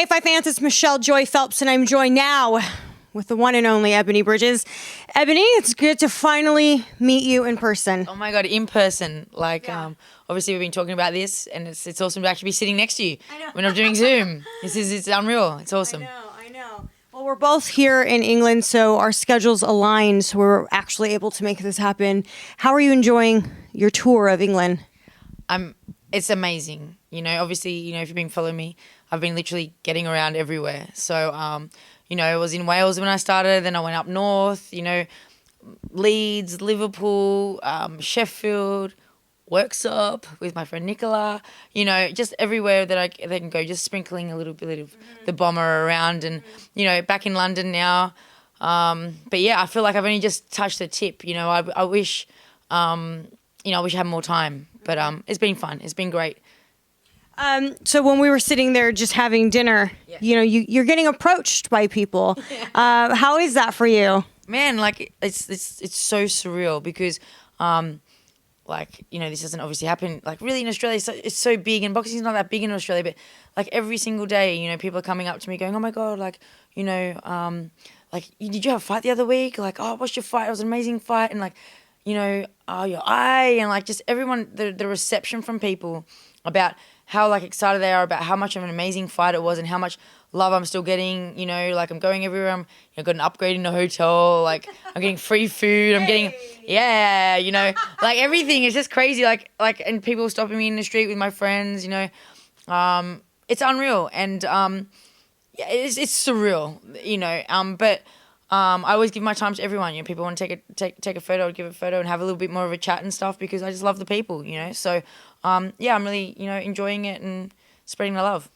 Hey, Five fans, it's Michelle Joy Phelps, and I'm joined now with the one and only Ebanie Bridges. Ebanie, it's good to finally meet you in person. Oh my God, in person. Obviously we've been talking about this, and it's awesome to actually be sitting next to you. I know. We're not doing Zoom. It's unreal. It's awesome. I know. Well, we're both here in England, so our schedules aligned, so we're actually able to make this happen. How are you enjoying your tour of England? It's amazing. Obviously, if you've been following me, I've been literally getting around everywhere. So, I was in Wales when I started, then I went up north, Leeds, Liverpool, Sheffield, Worksop with my friend Nicola, just everywhere that they can go, just sprinkling a little bit of the bomber around and, back in London now. But yeah, I feel like I've only just touched the tip. I wish, I wish I had more time, but it's been fun. It's been great. So when we were sitting there just having dinner, you're getting approached by people. How is that for you? Man, it's so surreal because, this doesn't obviously happen, really in Australia. So it's so big, and boxing's not that big in Australia, but every single day, people are coming up to me going, oh my God, did you have a fight the other week? Oh, I watched your fight. It was an amazing fight. And your eye, and just everyone, the reception from people about how excited they are about how much of an amazing fight it was and how much love I'm still getting. I'm going everywhere. I'm got an upgrade in the hotel. I'm getting free food. I'm getting everything is just crazy. And people stopping me in the street with my friends. It's unreal, and it's surreal. But I always give my time to everyone. People want to take a photo, I'd give a photo and have a little bit more of a chat and stuff because I just love the people. So I'm really enjoying it and spreading the love.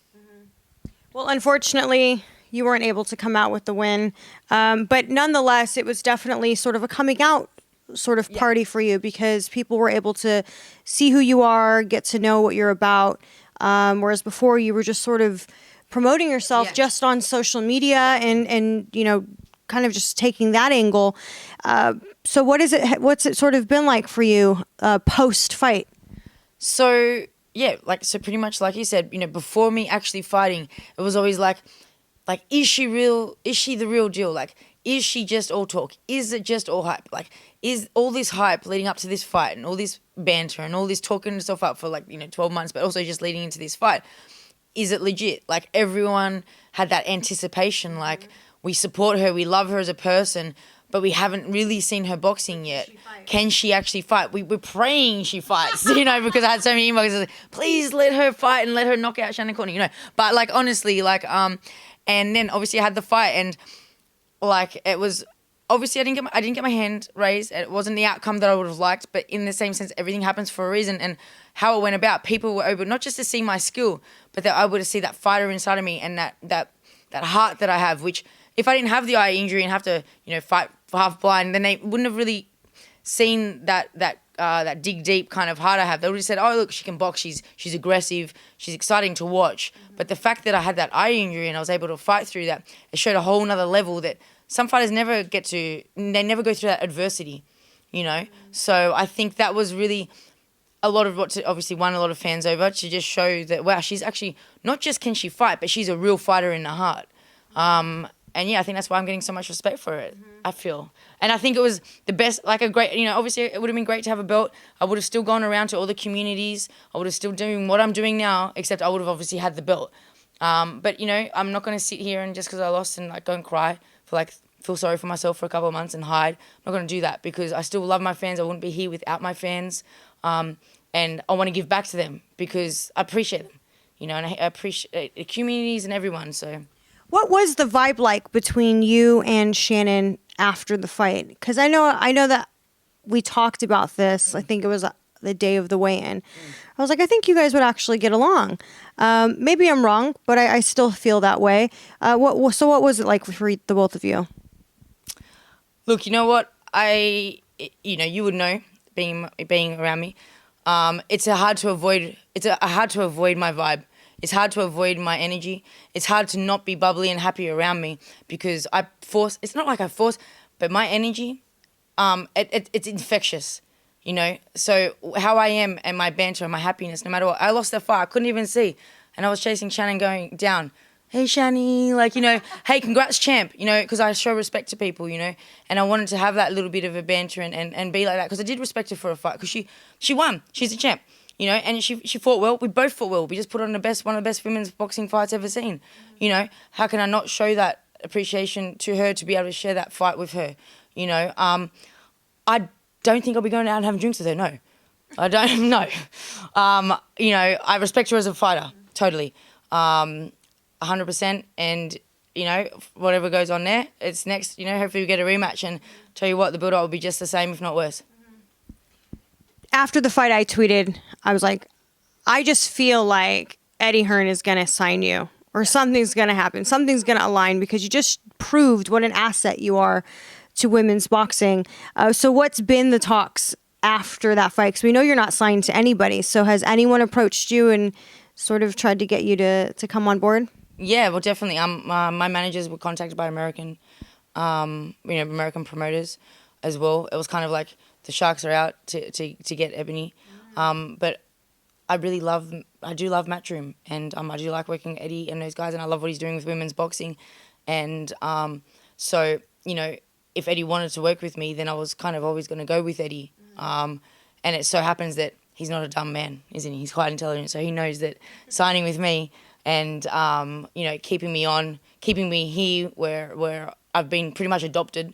Well, unfortunately, you weren't able to come out with the win, but nonetheless, it was definitely sort of a coming out sort of party for you because people were able to see who you are, get to know what you're about, whereas before you were just sort of promoting yourself just on social media and kind of just taking that angle. So what's it sort of been like for you post fight? So so pretty much like you said, before me actually fighting, it was always is she real? Is she the real deal? Is she just all talk? Is it just all hype? Is all this hype leading up to this fight and all this banter and all this talking yourself up for 12 months, but also just leading into this fight, is it legit? Everyone had that anticipation, we support her, we love her as a person, but we haven't really seen her boxing yet. Can she actually fight? We're praying she fights, because I had so many emails, please let her fight and let her knock out Shannon Courtenay, But honestly, and then obviously I had the fight and it was, obviously I didn't get my hand raised. It wasn't the outcome that I would have liked, but in the same sense, everything happens for a reason. And how it went about, people were able not just to see my skill, but they're able to see that fighter inside of me and that heart that I have, which if I didn't have the eye injury and have to, fight for half blind, then they wouldn't have really seen that dig deep kind of heart I have. They would have said, oh, look, she can box. She's aggressive. She's exciting to watch. Mm-hmm. But the fact that I had that eye injury and I was able to fight through that, it showed a whole nother level that some fighters never go through that adversity, Mm-hmm. So I think that was really a lot of what obviously won a lot of fans over, to just show that, wow, she's actually not just can she fight, but she's a real fighter in the heart. And I think that's why I'm getting so much respect for it, I feel. And I think it was the best, a great, obviously it would have been great to have a belt. I would have still gone around to all the communities. I would have still doing what I'm doing now, except I would have obviously had the belt. But, I'm not going to sit here and just because I lost and go and cry for feel sorry for myself for a couple of months and hide. I'm not going to do that because I still love my fans. I wouldn't be here without my fans. And I want to give back to them because I appreciate them, and I appreciate the communities and everyone, so... What was the vibe like between you and Shannon after the fight? Because I know that we talked about this. I think it was the day of the weigh-in. I was I think you guys would actually get along. Maybe I'm wrong, but I still feel that way. What was it like for the both of you? Look, you know what? You would know being around me. It's hard to avoid my vibe. It's hard to avoid my energy. It's hard to not be bubbly and happy around me because it's not like I force, but my energy, it's infectious, So how I am and my banter and my happiness, no matter what. I lost the fight. I couldn't even see. And I was chasing Shannon going down. hey, Shani, like, you know, hey, congrats, champ, you know, because I show respect to people, you know, and I wanted to have that little bit of a banter and be like that because I did respect her for a fight because she won. She's a champ, you know, and she fought well. We both fought well. We just put on one of the best women's boxing fights ever seen, you know. How can I not show that appreciation to her to be able to share that fight with her, you know? I don't think I'll be going out and having drinks with her, no. I don't know. You know, I respect her as a fighter, totally. 100%, and you know, whatever goes on there, it's next. You know, hopefully we get a rematch, and tell you what, the build-up will be just the same, if not worse. After the fight, I tweeted, I was like, I just feel like Eddie Hearn is going to sign you, or something's going to happen, something's going to align because you just proved what an asset you are to women's boxing. So what's been the talks after that fight? Because we know you're not signed to anybody. So has anyone approached you and sort of tried to get you to come on board? Yeah, well, definitely. My managers were contacted by American promoters as well. It was kind of like the Sharks are out to get Ebanie, but I do love Matchroom, and I do like working with Eddie and those guys, and I love what he's doing with women's boxing, and so you know, if Eddie wanted to work with me, then I was kind of always going to go with Eddie, and it so happens that he's not a dumb man, isn't he? He's quite intelligent, so he knows that signing with me and you know, keeping me here where I've been pretty much adopted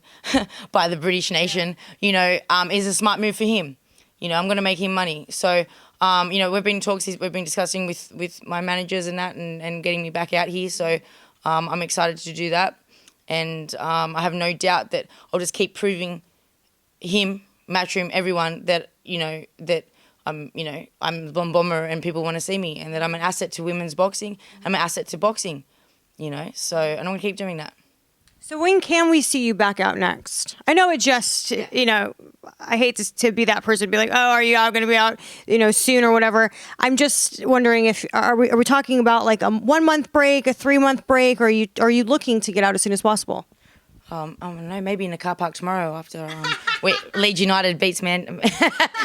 by the British nation, you know, is a smart move for him. You know, I'm going to make him money. So, you know, we've been discussing with my managers and that, and getting me back out here. So, I'm excited to do that, and I have no doubt that I'll just keep proving him, Matchroom, everyone that I'm the Blonde Bomber and people want to see me, and that I'm an asset to women's boxing. I'm an asset to boxing, you know. So, and I'm going to keep doing that. So when can we see you back out next? I know it just, you know, I hate to be that person to be like, oh, are you going to be out, you know, soon or whatever. I'm just wondering if, are we talking about like a 1 month break, a 3 month break, or are you looking to get out as soon as possible? I don't know, maybe in the car park tomorrow after Leeds United beats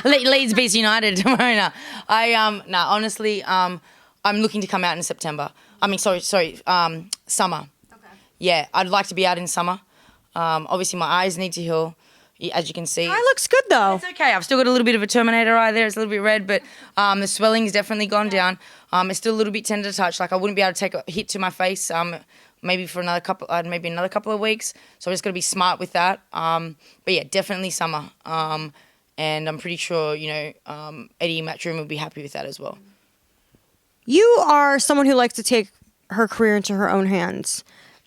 Leeds beats United tomorrow. Honestly, I'm looking to come out in September. I mean, sorry, summer. Okay. Yeah, I'd like to be out in summer. Obviously, my eyes need to heal, as you can see. Your eye looks good, though. It's okay. I've still got a little bit of a Terminator eye there. It's a little bit red, but the swelling's definitely gone down. It's still a little bit tender to touch. Like, I wouldn't be able to take a hit to my face. Maybe for another couple of weeks. So I'm just got to be smart with that. But yeah, definitely summer. And I'm pretty sure, you know, Eddie Matchroom would be happy with that as well. You are someone who likes to take her career into her own hands.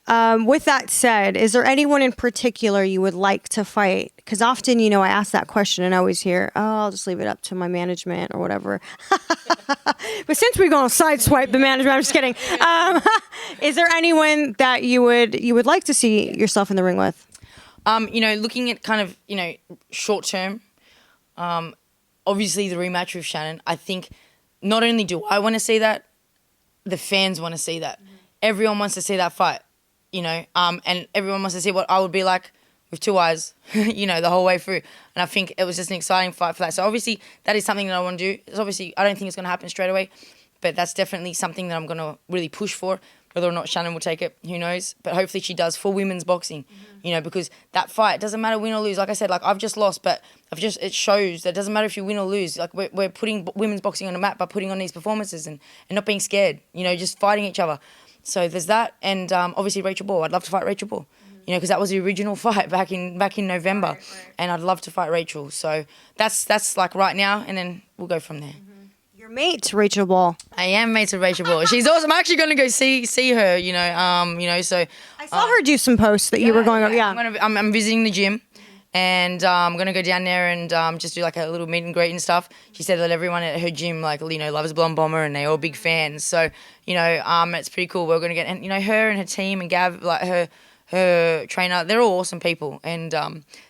With that said, is there anyone in particular you would like to fight? Because often, you know, I ask that question and I always hear, oh, I'll just leave it up to my management or whatever. But since we're going to sideswipe the management, I'm just kidding. Is there anyone that you would like to see yourself in the ring with? You know, looking at kind of, you know, short term, obviously the rematch with Shannon, I think not only do I want to see that, the fans want to see that. Mm-hmm. Everyone wants to see that fight. You know, and everyone wants to see what I would be like with two eyes, you know, the whole way through. And I think it was just an exciting fight for that. So obviously that is something that I want to do. It's obviously, I don't think it's going to happen straight away, but that's definitely something that I'm going to really push for. Whether or not Shannon will take it, who knows? But hopefully she does for women's boxing, you know, because that fight, doesn't matter win or lose. Like I said, like I've just lost, but it shows that it doesn't matter if you win or lose. Like we're putting women's boxing on the map by putting on these performances and not being scared, you know, just fighting each other. So there's that, and obviously Rachel Ball. I'd love to fight Rachel Ball, you know, because that was the original fight back in November, right. And I'd love to fight Rachel. So that's like right now, and then we'll go from there. Mm-hmm. Your mate, Rachel Ball. I am mates with Rachel Ball. She's awesome. I'm actually going to go see her. You know, so I saw her do some posts that you were going over. Yeah, I'm visiting the gym. And I'm going to go down there and just do like a little meet and greet and stuff. She said that everyone at her gym, like, you know, loves Blonde Bomber and they're all big fans. So, you know, it's pretty cool. We're going to get, and, you know, her and her team and Gav, like her trainer, they're all awesome people. And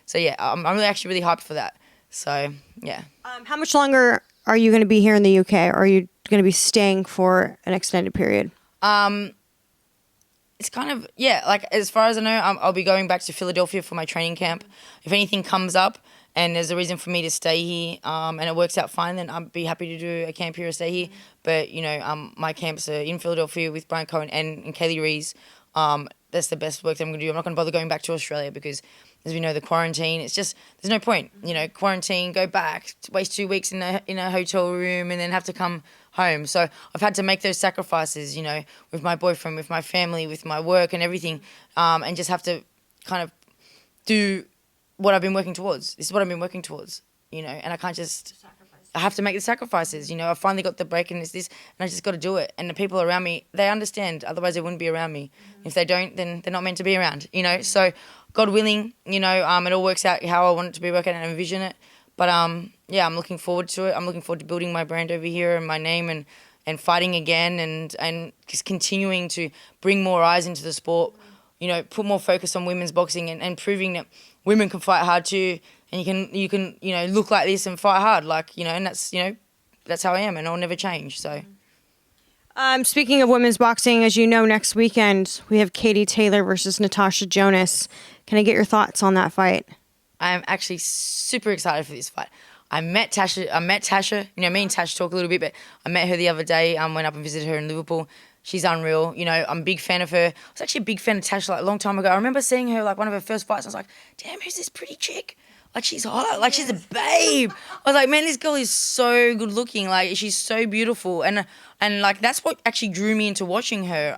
so, yeah, I'm really hyped for that. So, yeah. How much longer are you going to be here in the UK? Or are you going to be staying for an extended period? It's kind of, yeah, like as far as I know, I'll be going back to Philadelphia for my training camp. If anything comes up and there's a reason for me to stay here, and it works out fine, then I'd be happy to do a camp here or stay here. But, my camps are in Philadelphia with Brian Cohen and Kaylee Rees. That's the best work that I'm going to do. I'm not going to bother going back to Australia because, as we know, the quarantine, it's just, there's no point. Quarantine, go back, waste 2 weeks in a hotel room and then have to come home. So I've had to make those sacrifices, with my boyfriend, with my family, with my work and everything, and just have to kind of do what I've been working towards. This is what I've been working towards, and I can't just... I have to make the sacrifices, I finally got the break and it's this, and I just got to do it. And the people around me, they understand, otherwise they wouldn't be around me. If they don't, then they're not meant to be around, So God willing, it all works out how I want it to be working and envision it. But, I'm looking forward to it. I'm looking forward to building my brand over here and my name and fighting again and just continuing to bring more eyes into the sport, put more focus on women's boxing and proving that women can fight hard too. And you can look like this and fight hard, and that's how I am, and I'll never change. So, speaking of women's boxing, as you know, next weekend we have Katie Taylor versus Natasha Jonas. Can I get your thoughts on that fight? I'm actually super excited for this fight. I met Tasha. Me and Tash talk a little bit, but I met her the other day. Went up and visited her in Liverpool. She's unreal. I'm a big fan of her. I was actually a big fan of Tasha a long time ago. I remember seeing her one of her first fights. I was like, damn, who's this pretty chick? She's hot. She's a babe. I was like, man, this girl is so good looking. She's so beautiful. And that's what actually drew me into watching her.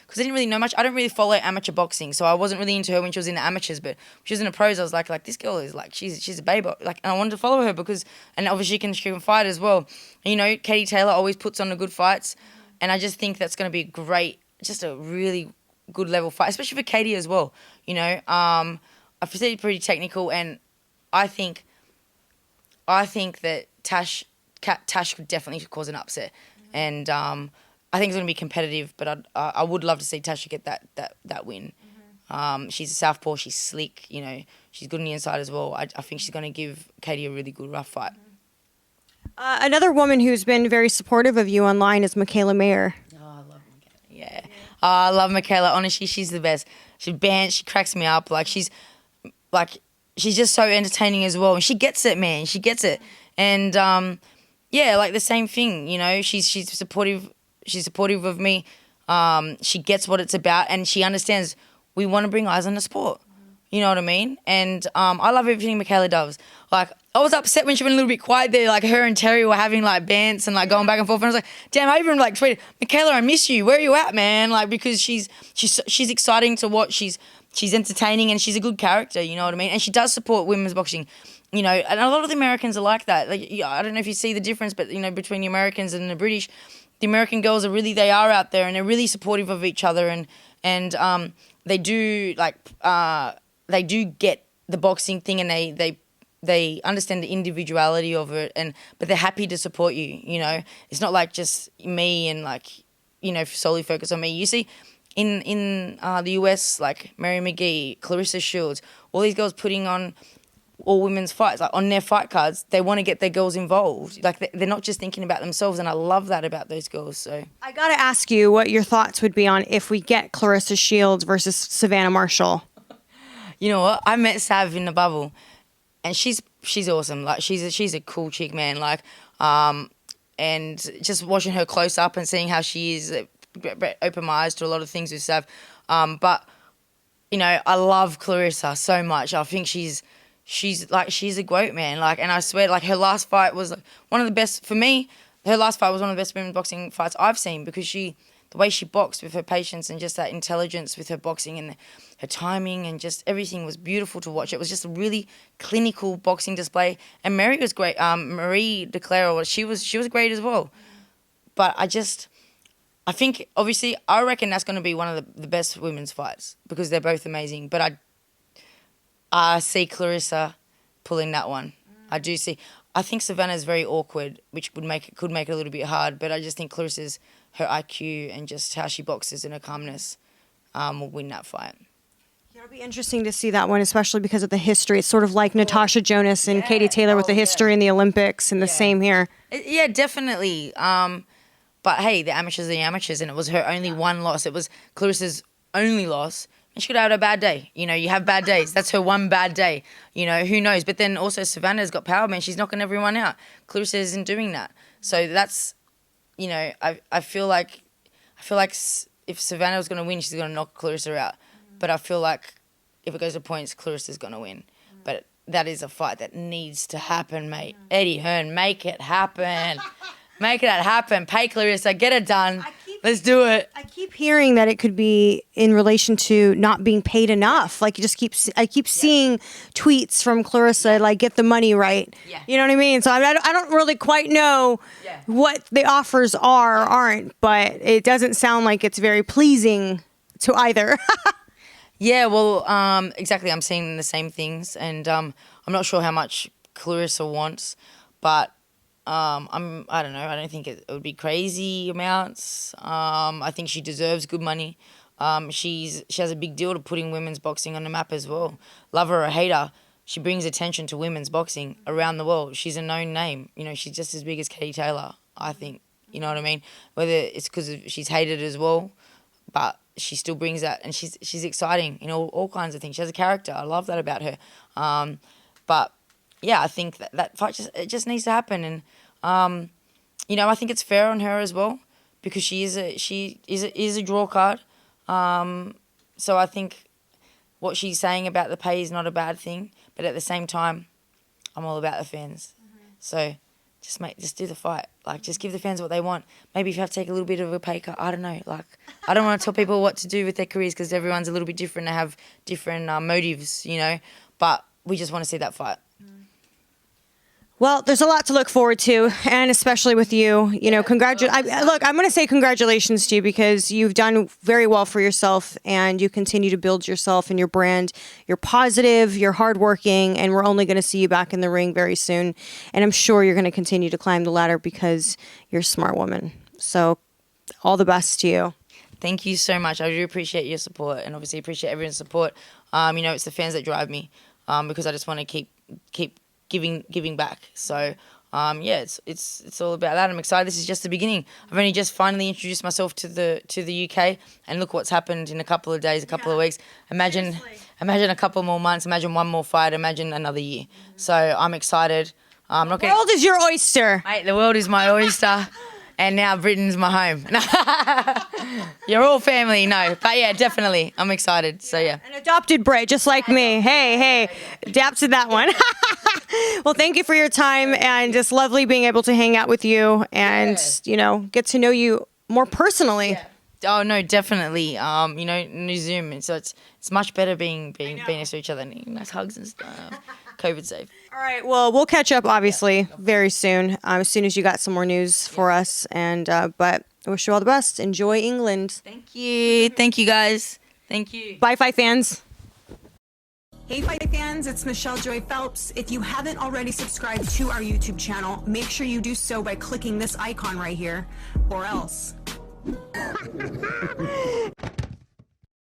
Because I didn't really know much. I don't really follow amateur boxing, so I wasn't really into her when she was in the amateurs. But when she was in the pros, I was like this girl is she's a babe. And I wanted to follow her because, and obviously she can fight as well. And, Katie Taylor always puts on the good fights, and I just think that's going to be just a really good level fight, especially for Katie as well. I foresee it pretty technical, and I think that Tash could definitely cause an upset, and I think it's going to be competitive. But I would love to see Tasha get that win. She's a southpaw. She's slick. She's good on the inside as well. I think she's going to give Katie a really good rough fight. Another woman who's been very supportive of you online is Michaela Mayer. Oh, I love Michaela. Yeah, I love Michaela. Honestly, she's the best. She cracks me up. She's just so entertaining as well. And she gets it, man. She gets it. And, the same thing, she's supportive. She's supportive of me. She gets what it's about, and she understands we want to bring eyes on the sport. You know what I mean? And I love everything Michaela does. I was upset when she went a little bit quiet there. Her and Terry were having bants and going back and forth. And I was like, damn, I even tweeted, Michaela, I miss you. Where are you at, man? Because she's exciting to watch. She's entertaining and she's a good character, you know what I mean? And she does support women's boxing, and a lot of the Americans are like that. I don't know if you see the difference, but, between the Americans and the British, the American girls they are out there and they're really supportive of each other and they do, they do get the boxing thing and they understand the individuality of it, but they're happy to support you, It's not just me and solely focus on me. You see, in the US, Mary McGee, Clarissa Shields, all these girls putting on all women's fights, on their fight cards, they want to get their girls involved. They're not just thinking about themselves, and I love that about those girls. So I got to ask you what your thoughts would be on if we get Clarissa Shields versus Savannah Marshall. You know what? I met Sav in the bubble, and she's awesome. She's a cool chick, man. And just watching her close up and seeing how she is, opened my eyes to a lot of things with Sav. But I love Clarissa so much. I think she's a goat, man. And I swear, her last fight was one of the best for me. Her last fight was one of the best women's boxing fights I've seen because the way she boxed with her patience and just that intelligence with her boxing and her timing and just everything was beautiful to watch. It was just a really clinical boxing display. And Mary was great. Marie DeClaro, she was great as well. But I think, obviously, I reckon that's going to be one of the best women's fights because they're both amazing. But I see Clarissa pulling that one. I do see. I think Savannah's very awkward, which could make it a little bit hard. But I just think Clarissa's, her IQ and just how she boxes and her calmness will win that fight. It'll be interesting to see that one, especially because of the history. It's sort of like Natasha Jonas and Katie Taylor with the history in the Olympics and the same here. Yeah, definitely. But hey, the amateurs are the amateurs, and it was her only one loss. It was Clarissa's only loss. and she could have had a bad day. You know, you have bad days. That's her one bad day. You know, who knows? But then also Savannah's got power, man. She's knocking everyone out. Clarissa isn't doing that. So that's, you know, I feel like if Savannah was going to win, she's going to knock Clarissa out. But I feel like if it goes to points, Clarissa's going to win. But that is a fight that needs to happen, mate. Eddie Hearn, make it happen. Make it happen. Pay Clarissa. Get it done. Let's do it. I keep hearing that it could be in relation to not being paid enough. Like, I keep seeing tweets from Clarissa, like, get the money right. Yeah. You know what I mean? So I don't really quite know what the offers are or aren't, but it doesn't sound like it's very pleasing to either. Yeah, well, exactly. I'm seeing the same things, and I'm not sure how much Clarissa wants, but I don't know. I don't think it would be crazy amounts. I think she deserves good money. She has a big deal to putting women's boxing on the map as well. Love her or hate her, she brings attention to women's boxing around the world. She's a known name. You know, she's just as big as Katie Taylor, I think. You know what I mean? Whether it's because she's hated as well, but she still brings that, and she's exciting in all kinds of things. She has a character. I love that about her. But yeah, I think that fight just needs to happen, and you know, I think it's fair on her as well, because she is a draw card. So I think what she's saying about the pay is not a bad thing, but at the same time, I'm all about the fans. So just do the fight. Like, just give the fans what they want. Maybe if you have to take a little bit of a pay cut, I don't know. Like, I don't want to tell people what to do with their careers, because everyone's a little bit different. They have different motives, you know. But we just want to see that fight. Well, there's a lot to look forward to, and especially with you. You know, look, I'm going to say congratulations to you, because you've done very well for yourself, and you continue to build yourself and your brand. You're positive, you're hardworking, and we're only going to see you back in the ring very soon. And I'm sure you're going to continue to climb the ladder, because you're a smart woman. So all the best to you. Thank you so much. I do appreciate your support, and obviously appreciate everyone's support. You know, it's the fans that drive me, because I just want to keep giving back. So yeah, it's all about that. I'm excited. This is just the beginning. I've only just finally introduced myself to the UK, and look what's happened in a couple of days, a couple of weeks. Imagine a couple more months. Imagine one more fight. Imagine another year. So I'm excited. I'm not The world is your oyster. Mate, the world is my oyster. And now Britain's my home. You're all family, no. But yeah, definitely. I'm excited. So yeah. An adopted Brit, just like me. Hey, adapt to that one. Well, thank you for your time, and just lovely being able to hang out with you and, you know, get to know you more personally. Yeah. Oh no, definitely. You know, new Zoom. So it's much better being next to each other, and nice hugs and stuff. COVID safe. All right. Well, we'll catch up obviously very soon. As soon as you got some more news for us. And but I wish you all the best. Enjoy England. Thank you, guys. Thank you. Bye, Fight fans. Hey Fight fans, it's Michelle Joy Phelps. If you haven't already subscribed to our YouTube channel, make sure you do so by clicking this icon right here, or else.